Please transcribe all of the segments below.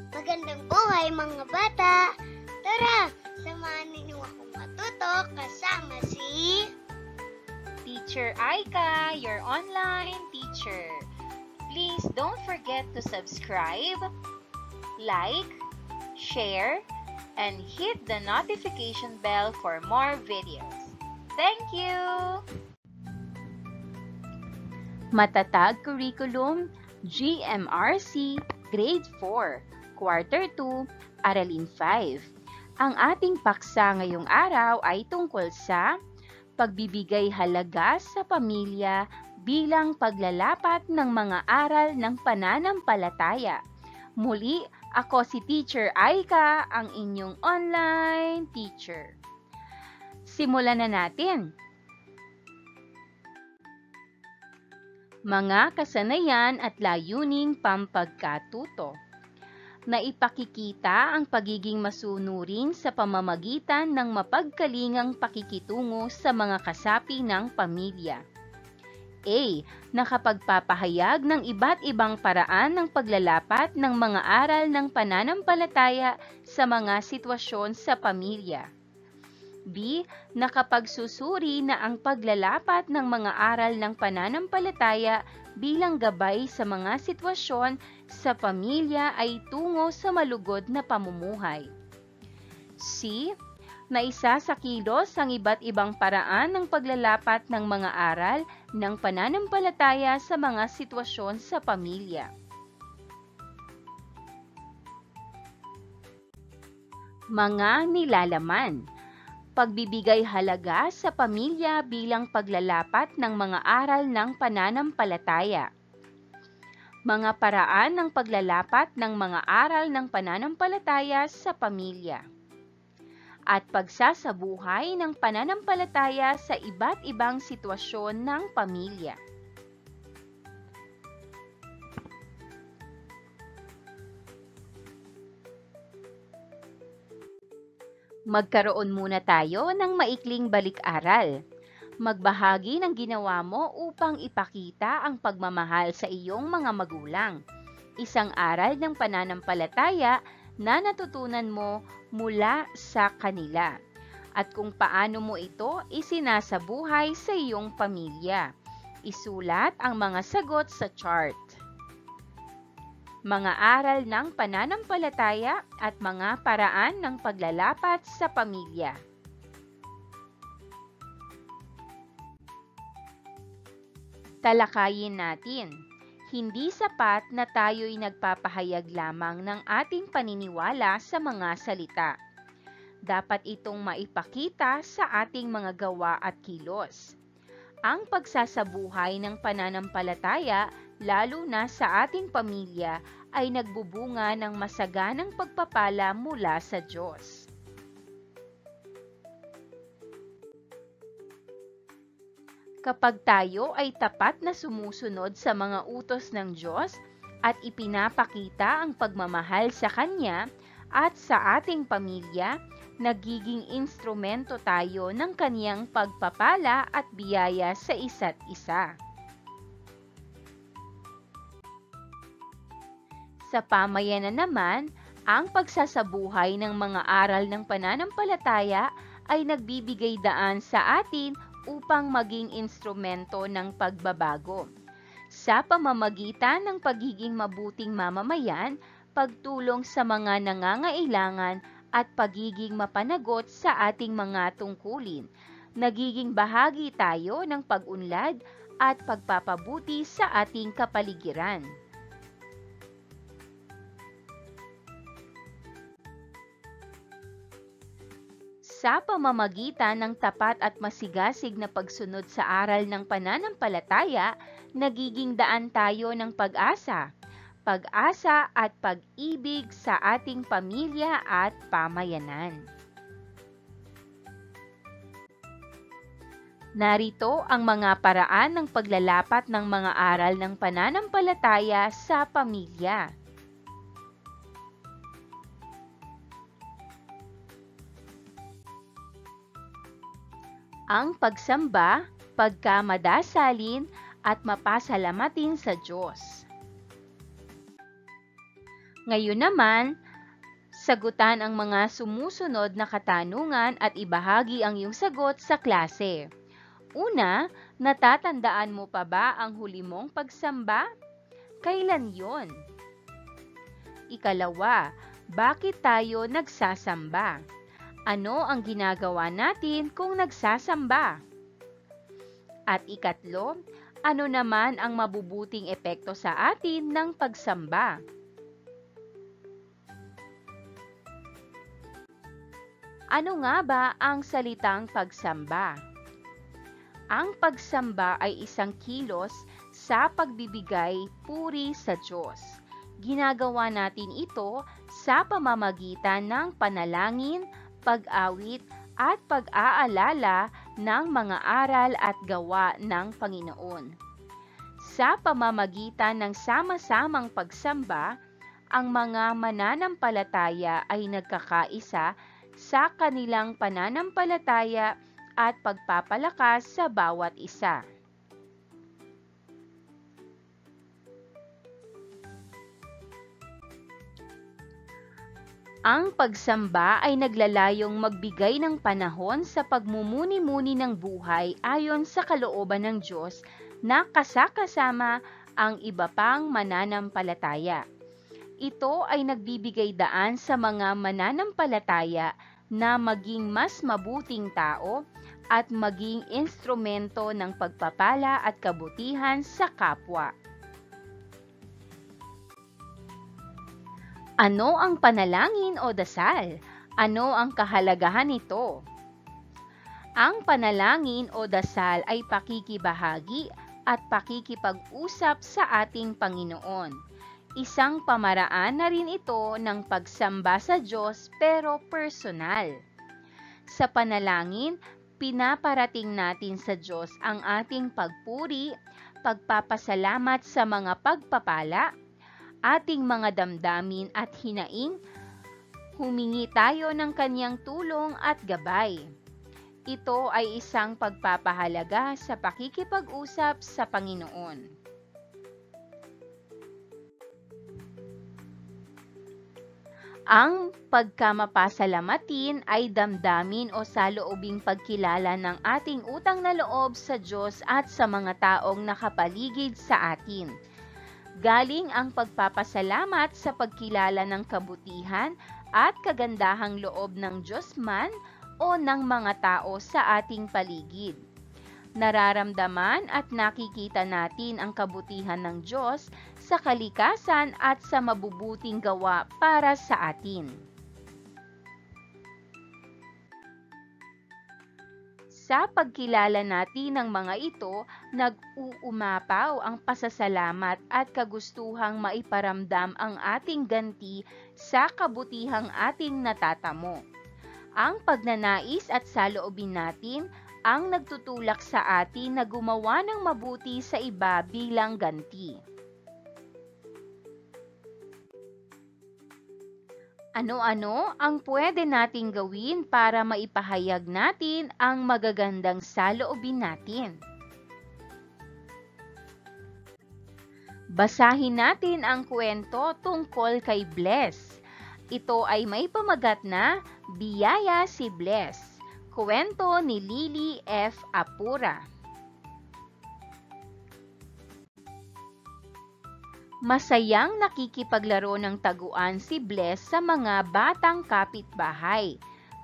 Magandang buhay mga bata! Tara, samahan ninyo akong matuto kasama si Teacher Aika, your online teacher. Please don't forget to subscribe, like, share, and hit the notification bell for more videos. Thank you! Matatag Curriculum, GMRC, Grade 4, Quarter 2, Aralin 5. Ang ating paksa ngayong araw ay tungkol sa pagbibigay halaga sa pamilya bilang paglalapat ng mga aral ng pananampalataya. Muli, ako si Teacher Aika, ang inyong online teacher. Simulan na natin. Mga kasanayan at layuning pampagkatuto. Naipakikita ang pagiging masunurin sa pamamagitan ng mapagkalingang pakikitungo sa mga kasapi ng pamilya. A. Nakapagpapahayag ng iba't ibang paraan ng paglalapat ng mga aral ng pananampalataya sa mga sitwasyon sa pamilya. B. Nakapagsusuri na ang paglalapat ng mga aral ng pananampalataya bilang gabay sa mga sitwasyon sa pamilya ay tungo sa malugod na pamumuhay. C. Naisasakilos ang iba't ibang paraan ng paglalapat ng mga aral ng pananampalataya sa mga sitwasyon sa pamilya. Mga nilalaman. Pagbibigay halaga sa pamilya bilang paglalapat ng mga aral ng pananampalataya. Mga paraan ng paglalapat ng mga aral ng pananampalataya sa pamilya. At pagsasabuhay ng pananampalataya sa iba't ibang sitwasyon ng pamilya. Magkaroon muna tayo ng maikling balik-aral. Magbahagi ng ginawa mo upang ipakita ang pagmamahal sa iyong mga magulang. Isang aral ng pananampalataya na natutunan mo mula sa kanila. At kung paano mo ito isinasabuhay sa iyong pamilya. Isulat ang mga sagot sa chart. Mga aral ng pananampalataya at mga paraan ng paglalapat sa pamilya. Talakayin natin. Hindi sapat na tayo'y nagpapahayag lamang ng ating paniniwala sa mga salita. Dapat itong maipakita sa ating mga gawa at kilos. Ang pagsasabuhay ng pananampalataya, lalo na sa ating pamilya, ay nagbubunga ng masaganang pagpapala mula sa Diyos. Kapag tayo ay tapat na sumusunod sa mga utos ng Diyos at ipinapakita ang pagmamahal sa Kanya at sa ating pamilya, nagiging instrumento tayo ng Kaniyang pagpapala at biyaya sa isa't isa. Sa pamayanan naman, ang pagsasabuhay ng mga aral ng pananampalataya ay nagbibigay daan sa atin upang maging instrumento ng pagbabago. Sa pamamagitan ng pagiging mabuting mamamayan, pagtulong sa mga nangangailangan at pagiging mapanagot sa ating mga tungkulin, nagiging bahagi tayo ng pag-unlad at pagpapabuti sa ating kapaligiran. Sa pamamagitan ng tapat at masigasig na pagsunod sa aral ng pananampalataya, nagiging daan tayo ng pag-asa at pag-ibig sa ating pamilya at pamayanan. Narito ang mga paraan ng paglalapat ng mga aral ng pananampalataya sa pamilya. Ang pagsamba, pagkamadasalin, at mapasalamatin sa Diyos. Ngayon naman, sagutan ang mga sumusunod na katanungan at ibahagi ang iyong sagot sa klase. Una, natatandaan mo pa ba ang huli mong pagsamba? Kailan yon? Ikalawa, bakit tayo nagsasamba? Ano ang ginagawa natin kung nagsasamba? At ikatlo, ano naman ang mabubuting epekto sa atin ng pagsamba? Ano nga ba ang salitang pagsamba? Ang pagsamba ay isang kilos sa pagbibigay puri sa Diyos. Ginagawa natin ito sa pamamagitan ng panalangin, pag-awit, at pag-aalala ng mga aral at gawa ng Panginoon. Sa pamamagitan ng sama-samang pagsamba, ang mga mananampalataya ay nagkakaisa sa kanilang pananampalataya at pagpapalakas sa bawat isa. Ang pagsamba ay naglalayong magbigay ng panahon sa pagmumuni-muni ng buhay ayon sa kalooban ng Diyos na kasakasama ang iba pang mananampalataya. Ito ay nagbibigay daan sa mga mananampalataya na maging mas mabuting tao at maging instrumento ng pagpapala at kabutihan sa kapwa. Ano ang panalangin o dasal? Ano ang kahalagahan nito? Ang panalangin o dasal ay pakikibahagi at pakikipag-usap sa ating Panginoon. Isang pamaraan na rin ito ng pagsamba sa Diyos pero personal. Sa panalangin, pinaparating natin sa Diyos ang ating pagpuri, pagpapasalamat sa mga pagpapala, ating mga damdamin at hinaing, humingi tayo ng Kanyang tulong at gabay. Ito ay isang pagpapahalaga sa pakikipag-usap sa Panginoon. Ang pagkamapasalamatin ay damdamin o saloobing pagkilala ng ating utang na loob sa Diyos at sa mga taong nakapaligid sa atin. Galing ang pagpapasalamat sa pagkilala ng kabutihan at kagandahang loob ng Diyos man o ng mga tao sa ating paligid. Nararamdaman at nakikita natin ang kabutihan ng Diyos sa kalikasan at sa mabubuting gawa para sa atin. Sa pagkilala natin ng mga ito, nag-uumapaw ang pasasalamat at kagustuhang maiparamdam ang ating ganti sa kabutihang ating natatamo. Ang pagnanais at saloobin natin ang nagtutulak sa atin na gumawa ng mabuti sa iba bilang ganti. Ano-ano ang pwede nating gawin para maipahayag natin ang magagandang saloobin natin? Basahin natin ang kwento tungkol kay Bless. Ito ay may pamagat na Biyaya si Bless. Kwento ni Lily F. Apura. Masayang nakikipaglaro ng taguan si Bless sa mga batang kapitbahay.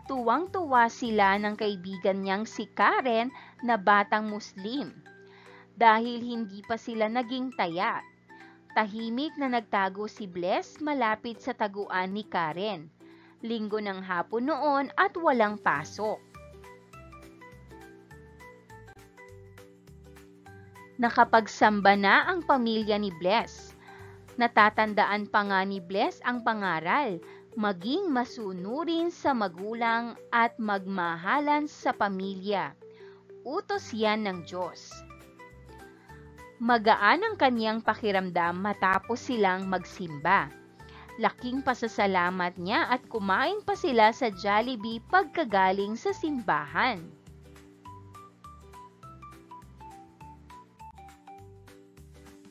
Tuwang-tuwa sila ng kaibigan niyang si Karen na batang Muslim. Dahil hindi pa sila naging taya. Tahimik na nagtago si Bless malapit sa taguan ni Karen. Linggo ng hapon noon at walang pasok. Nakapagsamba na ang pamilya ni Bless. Natatandaan pa nga ni Bless ang pangaral, maging masunurin sa magulang at magmahalan sa pamilya. Utos yan ng Diyos. Magaan ang kanyang pakiramdam matapos silang magsimba. Laking pasasalamat niya at kumain pa sila sa Jollibee pagkagaling sa simbahan.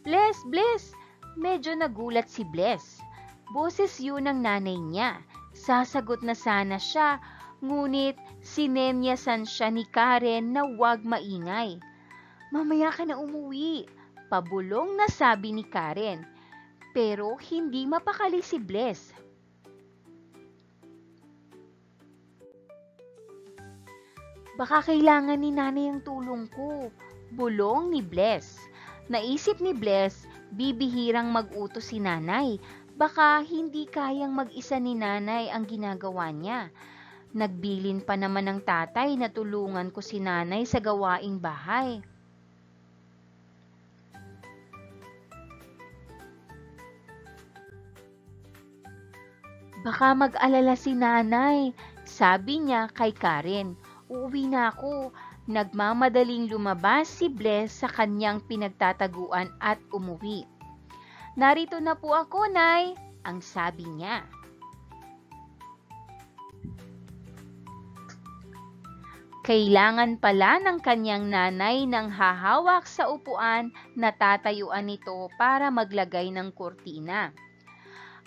Bless! Medyo nagulat si Bless. Boses yun ng nanay niya. Sasagot na sana siya, ngunit sinemyasan siya ni Karen na huwag maingay. "Mamaya ka na umuwi," pabulong na sabi ni Karen. Pero hindi mapakali si Bless. "Baka kailangan ni nanay ang tulong ko," bulong ni Bless. Naisip ni Bless, bibihirang mag-utos si nanay. Baka hindi kayang mag-isa ni nanay ang ginagawa niya. Nagbilin pa naman ng tatay na tulungan ko si nanay sa gawaing bahay. "Baka mag-alala si nanay," sabi niya kay Karen. "Uuwi na ako." Nagmamadaling lumabas si Bless sa kanyang pinagtataguan at umuwi. "Narito na po ako, Nay," ang sabi niya. Kailangan pala ng kanyang nanay ng hahawak sa upuan na tatayuan nito para maglagay ng kurtina.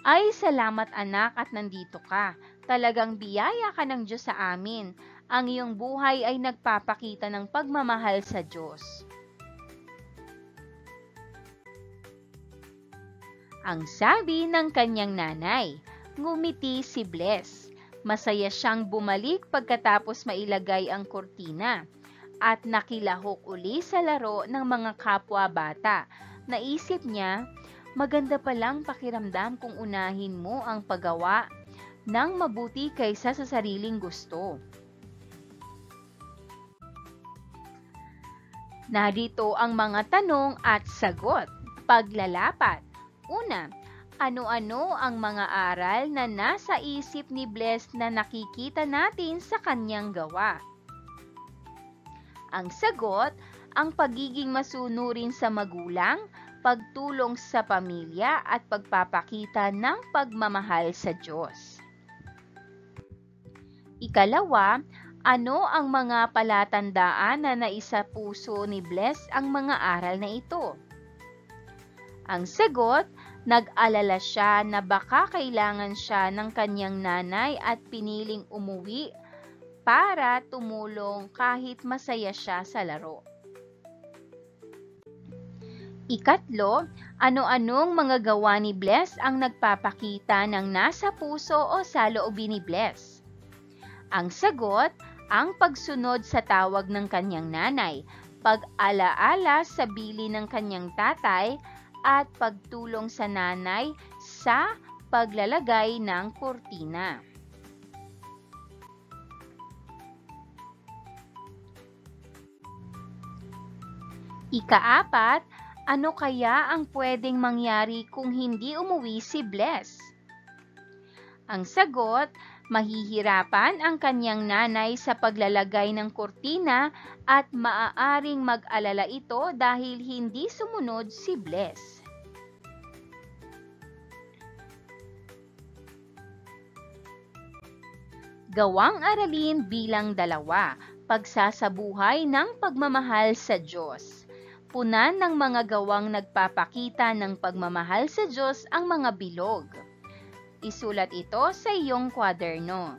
"Ay, salamat anak at nandito ka. Talagang biyaya ka ng Diyos sa amin. Ang iyong buhay ay nagpapakita ng pagmamahal sa Diyos." Ang sabi ng kanyang nanay. Ngumiti si Bless. Masaya siyang bumalik pagkatapos mailagay ang kurtina at nakilahok uli sa laro ng mga kapwa bata. Naisip niya, maganda palang pakiramdam kung unahin mo ang paggawa ng mabuti kaysa sa sariling gusto. Narito ang mga tanong at sagot. Paglalapat. Una, ano-ano ang mga aral na nasa isip ni Bless na nakikita natin sa kanyang gawa? Ang sagot, ang pagiging masunurin sa magulang, pagtulong sa pamilya at pagpapakita ng pagmamahal sa Diyos. Ikalawa, ano ang mga palatandaan na naisapuso ni Bless ang mga aral na ito? Ang sagot, nag-alala siya na baka kailangan siya ng kanyang nanay at piniling umuwi para tumulong kahit masaya siya sa laro. Ikatlo, ano-anong mga gawa ni Bless ang nagpapakita ng nasa puso o saloobin ni Bless? Ang sagot, ang pagsunod sa tawag ng kanyang nanay, pag-alaala sa bili ng kanyang tatay, at pagtulong sa nanay sa paglalagay ng kurtina. Ikaapat, ano kaya ang pwedeng mangyari kung hindi umuwi si Bless? Ang sagot, mahihirapan ang kanyang nanay sa paglalagay ng kurtina at maaaring mag-alala ito dahil hindi sumunod si Bless. Gawang aralin bilang 2, pagsasabuhay ng pagmamahal sa Diyos. Punan ng mga gawang nagpapakita ng pagmamahal sa Diyos ang mga bilog. Isulat ito sa iyong kwaderno.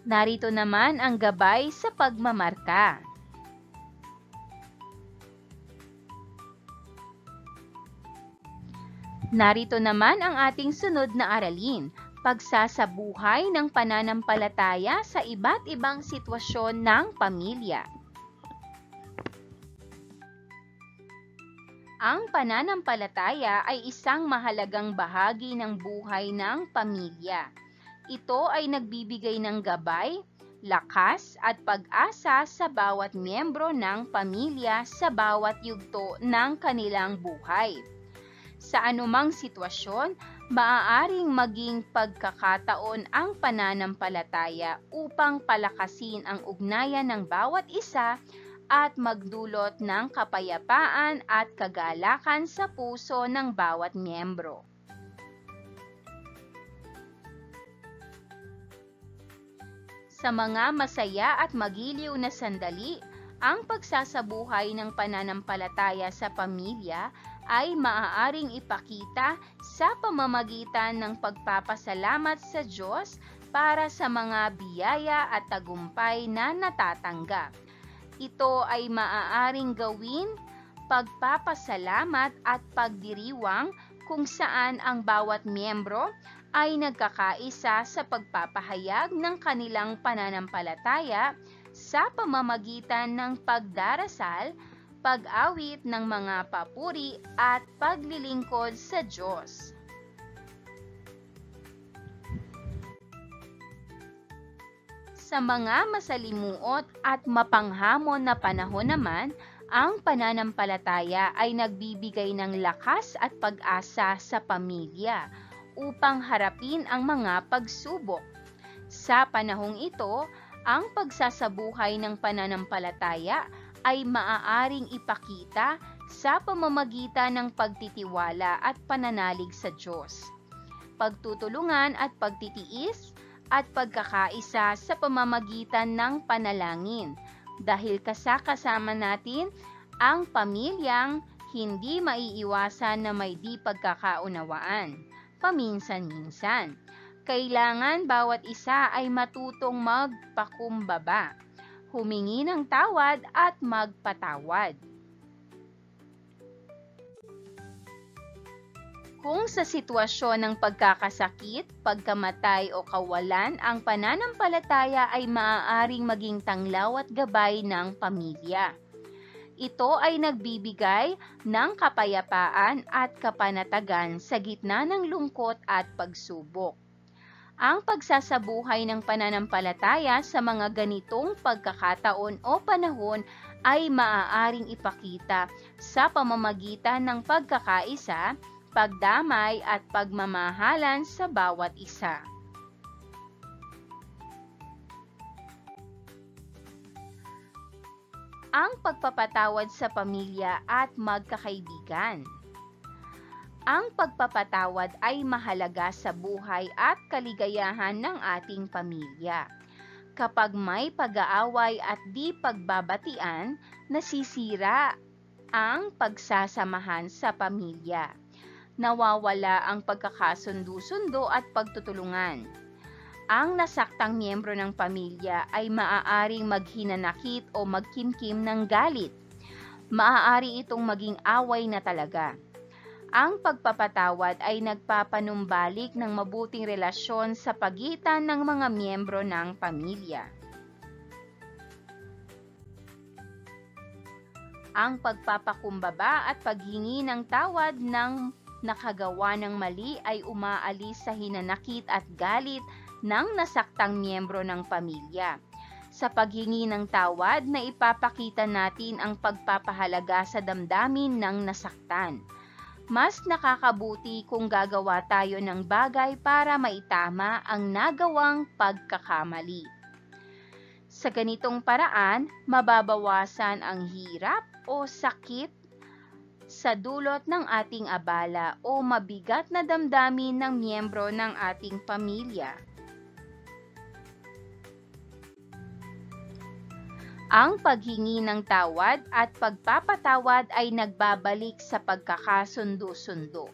Narito naman ang gabay sa pagmamarka. Narito naman ang ating sunod na aralin, pagsasabuhay ng pananampalataya sa iba't ibang sitwasyon ng pamilya. Ang pananampalataya ay isang mahalagang bahagi ng buhay ng pamilya. Ito ay nagbibigay ng gabay, lakas at pag-asa sa bawat miyembro ng pamilya sa bawat yugto ng kanilang buhay. Sa anumang sitwasyon, maaaring maging pagkakataon ang pananampalataya upang palakasin ang ugnayan ng bawat isa at magdulot ng kapayapaan at kagalakan sa puso ng bawat miyembro. Sa mga masaya at magiliw na sandali, ang pagsasabuhay ng pananampalataya sa pamilya ay maaaring ipakita sa pamamagitan ng pagpapasalamat sa Diyos para sa mga biyaya at tagumpay na natatanggap. Ito ay maaaring gawin pagpapasalamat at pagdiriwang kung saan ang bawat miyembro ay nagkakaisa sa pagpapahayag ng kanilang pananampalataya sa pamamagitan ng pagdarasal, pag-awit ng mga papuri at paglilingkod sa Diyos. Sa mga masalimuot at mapanghamon na panahon naman, ang pananampalataya ay nagbibigay ng lakas at pag-asa sa pamilya upang harapin ang mga pagsubok. Sa panahong ito, ang pagsasabuhay ng pananampalataya ay maaaring ipakita sa pamamagitan ng pagtitiwala at pananalig sa Diyos, pagtutulungan at pagtitiis, at pagkakaisa sa pamamagitan ng panalangin, dahil kasama natin ang pamilyang hindi maiiwasan na may di pagkakaunawaan, paminsan-minsan. Kailangan bawat isa ay matutong magpakumbaba, humingi ng tawad at magpatawad. Kung sa sitwasyon ng pagkakasakit, pagkamatay o kawalan, ang pananampalataya ay maaaring maging tanglaw at gabay ng pamilya. Ito ay nagbibigay ng kapayapaan at kapanatagan sa gitna ng lungkot at pagsubok. Ang pagsasabuhay ng pananampalataya sa mga ganitong pagkakataon o panahon ay maaaring ipakita sa pamamagitan ng pagkakaisa, pagdamay at pagmamahalan sa bawat isa. Ang pagpapatawad sa pamilya at magkakaibigan. Ang pagpapatawad ay mahalaga sa buhay at kaligayahan ng ating pamilya. Kapag may pag-aaway at di pagbabatian, nasisira ang pagsasamahan sa pamilya. Nawawala ang pagkakasundo-sundo at pagtutulungan. Ang nasaktang miyembro ng pamilya ay maaaring maghinanakit o magkimkim ng galit. Maaari itong maging away na talaga. Ang pagpapatawad ay nagpapanumbalik ng mabuting relasyon sa pagitan ng mga miyembro ng pamilya. Ang pagpapakumbaba at paghingi ng tawad ng nakagawa ng mali ay umaalis sa hinanakit at galit ng nasaktang miyembro ng pamilya. Sa paghingi ng tawad na ipapakita natin ang pagpapahalaga sa damdamin ng nasaktan. Mas nakakabuti kung gagawa tayo ng bagay para maitama ang nagawang pagkakamali. Sa ganitong paraan, mababawasan ang hirap o sakit sa dulot ng ating abala o mabigat na damdamin ng miyembro ng ating pamilya. Ang paghingi ng tawad at pagpapatawad ay nagbabalik sa pagkakasundo-sundo.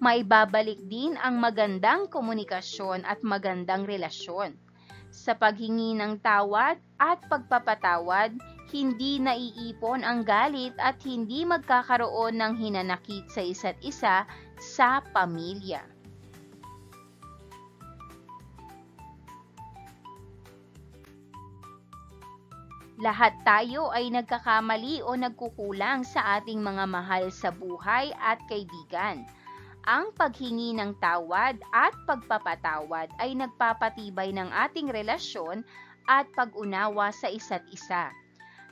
Maibabalik din ang magandang komunikasyon at magandang relasyon. Sa paghingi ng tawad at pagpapatawad, hindi naiipon ang galit at hindi magkakaroon ng hinanakit sa isa't isa sa pamilya. Lahat tayo ay nagkakamali o nagkukulang sa ating mga mahal sa buhay at kaibigan. Ang paghingi ng tawad at pagpapatawad ay nagpapatibay ng ating relasyon at pag-unawa sa isa't isa.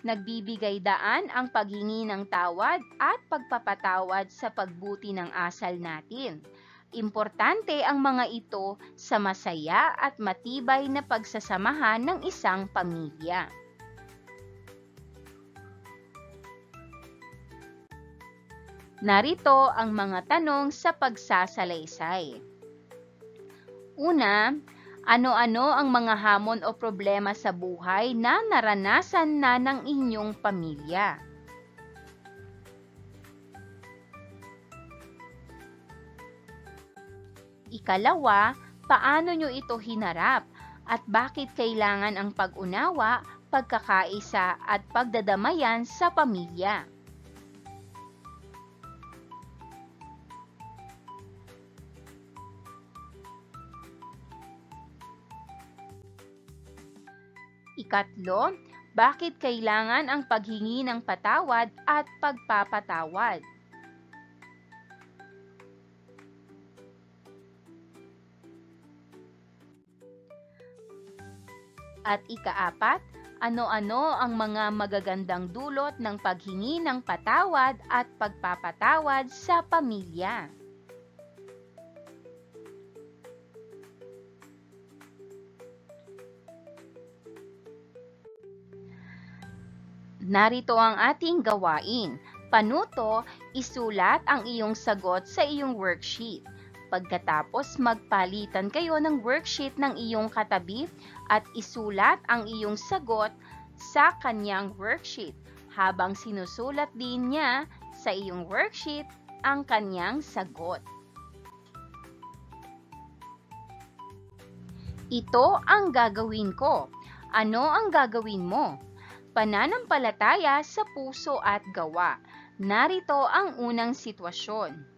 Nagbibigay daan ang paghingi ng tawad at pagpapatawad sa pagbuti ng asal natin. Importante ang mga ito sa masaya at matibay na pagsasamahan ng isang pamilya. Narito ang mga tanong sa pagsasalaysay. Una, ano-ano ang mga hamon o problema sa buhay na naranasan na ng inyong pamilya? Ikalawa, paano nyo ito hinarap at bakit kailangan ang pag-unawa, pagkakaisa at pagdadamayan sa pamilya. Ikatlo, bakit kailangan ang paghingi ng patawad at pagpapatawad? At ikaapat, ano-ano ang mga magagandang dulot ng paghingi ng patawad at pagpapatawad sa pamilya? Narito ang ating gawain. Panuto, isulat ang iyong sagot sa iyong worksheet. Pagkatapos, magpalitan kayo ng worksheet ng iyong katabi at isulat ang iyong sagot sa kanyang worksheet habang sinusulat din niya sa iyong worksheet ang kanyang sagot. Ito ang gagawin ko. Ano ang gagawin mo? Pananampalataya sa puso at gawa. Narito ang unang sitwasyon.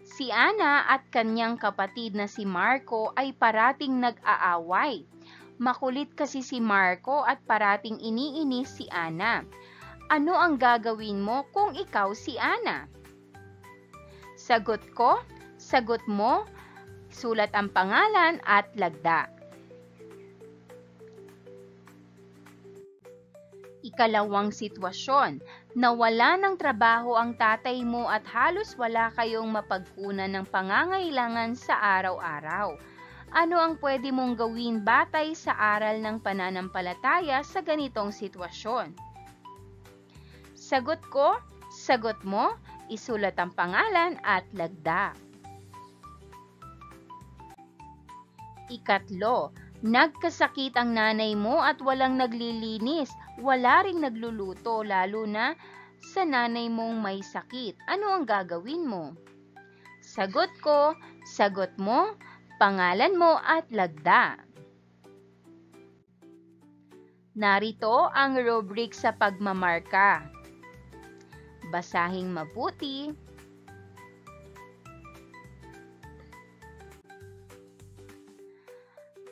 Si Ana at kanyang kapatid na si Marco ay parating nag-aaway. Makulit kasi si Marco at parating iniinis si Ana. Ano ang gagawin mo kung ikaw si Ana? Sagot ko, sagot mo, sulat ang pangalan at lagda. Ikalawang sitwasyon, nawala ng trabaho ang tatay mo at halos wala kayong mapagkunan ng pangangailangan sa araw-araw. Ano ang pwede mong gawin batay sa aral ng pananampalataya sa ganitong sitwasyon? Sagot ko, sagot mo, isulat ang pangalan at lagda. Ikatlo, nagkasakit ang nanay mo at walang naglilinis, wala ring nagluluto lalo na sa nanay mong may sakit. Ano ang gagawin mo? Sagot ko, sagot mo, pangalan mo at lagda. Narito ang rubric sa pagmamarka. Basahing mabuti.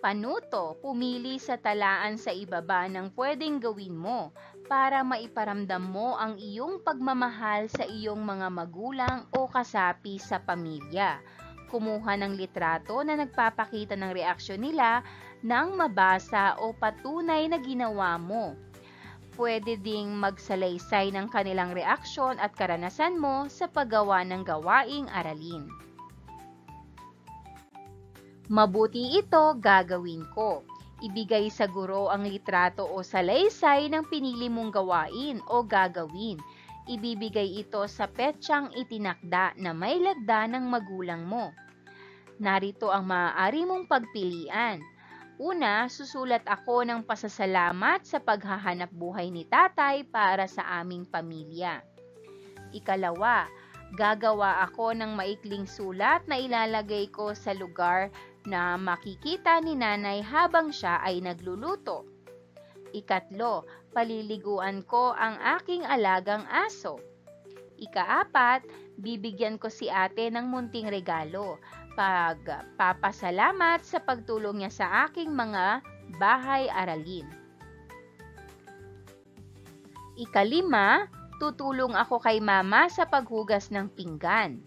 Panuto, pumili sa talaan sa ibaba ng pwedeng gawin mo para maiparamdam mo ang iyong pagmamahal sa iyong mga magulang o kasapi sa pamilya. Kumuha ng litrato na nagpapakita ng reaksyon nila nang mabasa o patunay na ginawa mo. Pwede ding magsalaysay ng kanilang reaksyon at karanasan mo sa paggawa ng gawaing aralin. Mabuti ito gagawin ko. Ibigay sa guro ang litrato o salaysay ng pinili mong gawain o gagawin. Ibibigay ito sa petsang itinakda na may lagda ng magulang mo. Narito ang maaari mong pagpilian. Una, susulat ako ng pasasalamat sa paghahanap buhay ni tatay para sa aming pamilya. Ikalawa, gagawa ako ng maikling sulat na ilalagay ko sa lugar na makikita ni nanay habang siya ay nagluluto. Ikatlo, paliliguan ko ang aking alagang aso. Ikaapat, bibigyan ko si ate ng munting regalo, pagpapasalamat sa pagtulong niya sa aking mga bahay aralin. Ikalima, tutulong ako kay mama sa paghugas ng pinggan.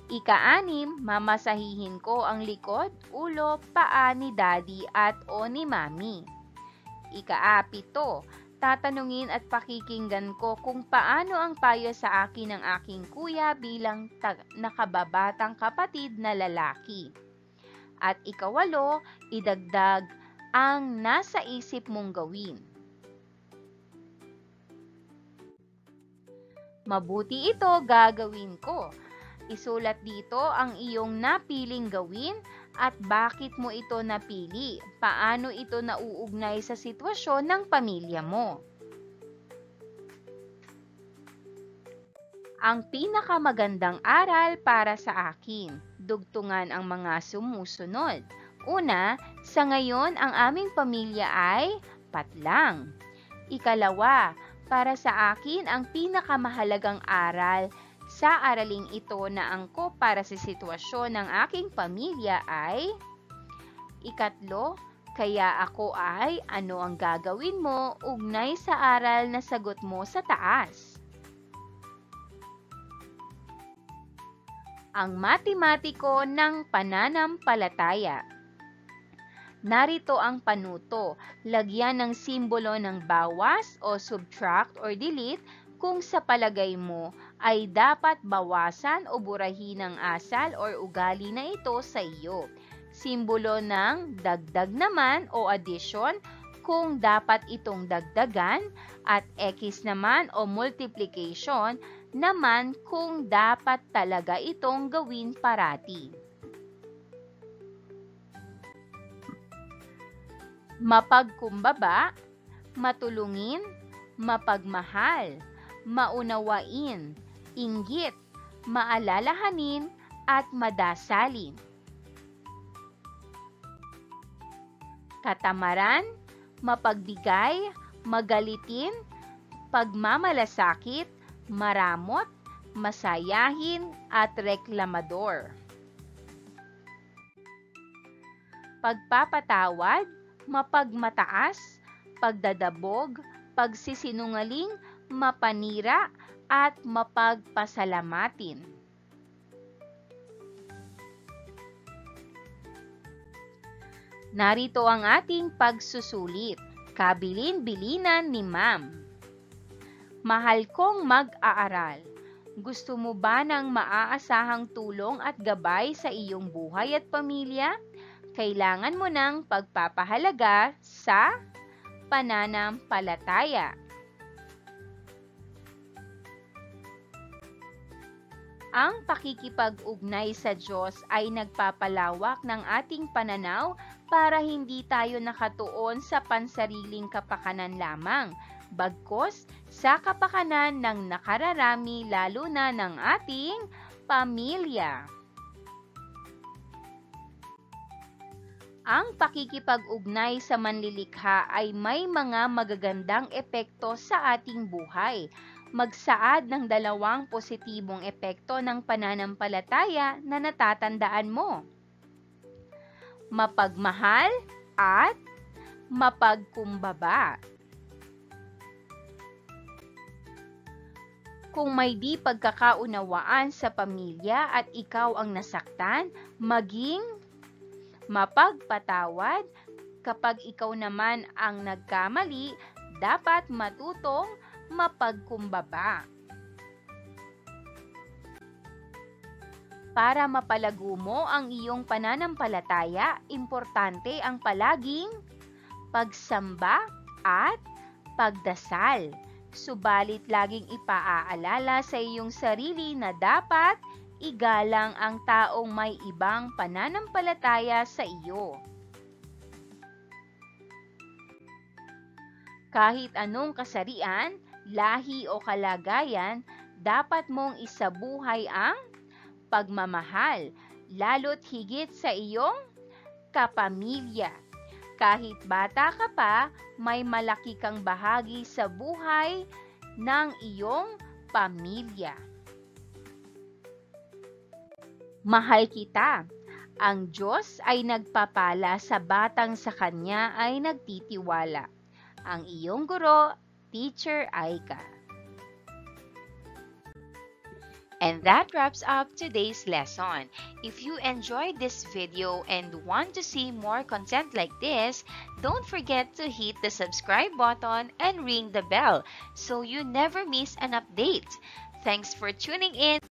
Ika-anim, mamasahihin ko ang likod, ulo, paa ni daddy at o ni mami. Ika-apito, tatanungin at pakikinggan ko kung paano ang payo sa akin ng aking kuya bilang nakababatang kapatid na lalaki. At ikawalo, idagdag ang nasa isip mong gawin. Mabuti ito gagawin ko. Isulat dito ang iyong napiling gawin at bakit mo ito napili, paano ito nauugnay sa sitwasyon ng pamilya mo. Ang pinakamagandang aral para sa akin, dugtungan ang mga sumusunod. Una, sa ngayon ang aming pamilya ay patlang. Ikalawa, para sa akin ang pinakamahalagang aral sa araling ito na angkop para sa sitwasyon ng aking pamilya ay ikatlo, kaya ako ay ano ang gagawin mo ugnay sa aral na sagot mo sa taas. Ang matematiko ng pananampalataya. Narito ang panuto, lagyan ng simbolo ng bawas o subtract or delete kung sa palagay mo ay dapat bawasan o burahin ang asal or ugali na ito sa iyo. Simbolo ng dagdag naman o addition kung dapat itong dagdagan at x naman o multiplication naman kung dapat talaga itong gawin parati. Mapagkumbaba, matulungin, mapagmahal, maunawain, inggit, maalalahanin, at madasalin. Katamaran, mapagbigay, magalitin, pagmamalasakit, maramot, masayahin, at reklamador. Pagpapatawad, mapagmataas, pagdadabog, pagsisinungaling, mapanira, at mapagpasalamatin. Narito ang ating pagsusulit. Kabilin-bilinan ni Ma'am. Mahal kong mag-aaral, gusto mo ba ng maaasahang tulong at gabay sa iyong buhay at pamilya? Kailangan mo ng pagpapahalaga sa pananampalataya. Ang pakikipag-ugnay sa Diyos ay nagpapalawak ng ating pananaw para hindi tayo nakatuon sa pansariling kapakanan lamang, bagkus sa kapakanan ng nakararami lalo na ng ating pamilya. Ang pakikipag-ugnay sa manlilikha ay may mga magagandang epekto sa ating buhay. Magsaad ng dalawang positibong epekto ng pananampalataya na natatandaan mo. Mapagmahal at mapagkumbaba. Kung may di pagkakaunawaan sa pamilya at ikaw ang nasaktan, maging mapagpatawad. Kapag ikaw naman ang nagkamali, dapat matutong mapagkumbaba. Para mapalago mo ang iyong pananampalataya, importante ang palaging pagsamba at pagdasal. Subalit laging ipaaalala sa iyong sarili na dapat igalang ang taong may ibang pananampalataya sa iyo. Kahit anong kasarian, lahi o kalagayan, dapat mong isabuhay ang pagmamahal, lalo't higit sa iyong kapamilya. Kahit bata ka pa, may malaki kang bahagi sa buhay ng iyong pamilya. Mahal kita. Ang Diyos ay nagpapala sa batang sa Kanya ay nagtitiwala. Ang iyong guro, Teacher Aika. And that wraps up today's lesson. If you enjoyed this video and want to see more content like this, don't forget to hit the subscribe button and ring the bell so you never miss an update. Thanks for tuning in.